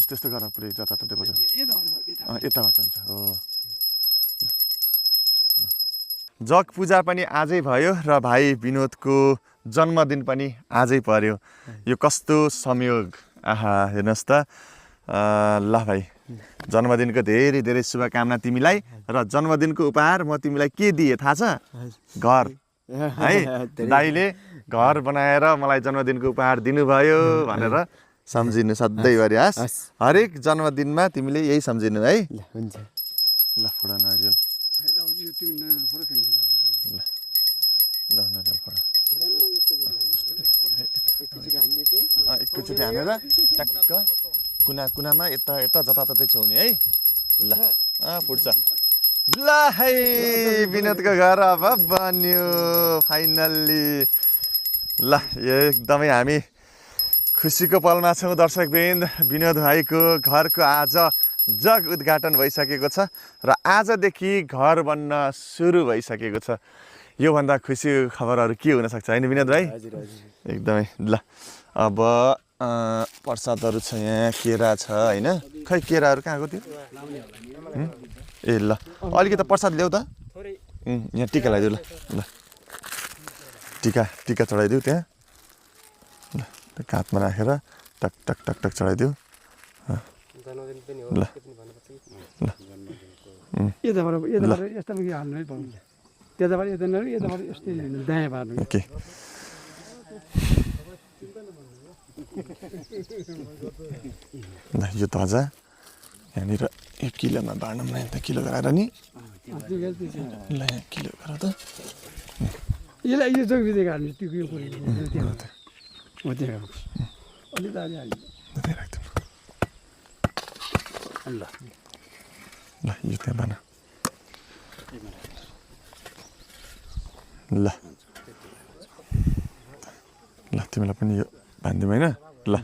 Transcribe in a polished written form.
त्यस्तो गर पुरै जताततै बजाऊ यताबाट हुन्छ हो जग पूजा पनि आजै भयो र भाइ विनोदको जन्मदिन पनि आजै पर्यो यो कस्तो संयोग आहा हेर्नुहोस् त ल भाइ जन्मदिनको धेरै धेरै शुभकामना तिमीलाई र जन्मदिनको उपहार म तिमीलाई के दिएँ थाहा छ घर है दाइले घर बनाएर मलाई जन्मदिनको उपहार दिनुभयो भनेर सम्झिनु सधैँभरि हरेक जन्मदिनमा तिमीले यही सम्झिनु है ल फोडा नरियल ल नरियल फोडा एकैचोटि हानेर टक्क कुनामा यता यता जताततै छौनी है ल फुट्छ ल है विनोदको घर अब बन्यो फाइनल्ली ल एकदमै हामी खुसीको पलमा छौँ दर्शकवृन्द विनोद भाइको घरको आज जग उद्घाटन भइसकेको छ र आजदेखि घर बन्न सुरु भइसकेको छ योभन्दा खुसीको खबरहरू के हुनसक्छ होइन विनोद भाइ एकदमै ल अब प्रसादहरू छ यहाँ केरा छ होइन खै केराहरू कहाँको त्यो ए ल अलिकति प्रसाद ल्याऊ त यहाँ टिका लगाइदिऊ ल ल टिका चढाइदिऊ त्यहाँ ल काँधमा राखेर टक टक टक टक चढाइदिऊ ल ओके ल यो ताजा यहाँनिर 1 किलोमा बाँडौँ न त किलो गराएर नि ल यहाँ किलो गर त ल यो त्यहाँ बाँध ल ल तिमीलाई पनि यो बाँधिदिउँ होइन ल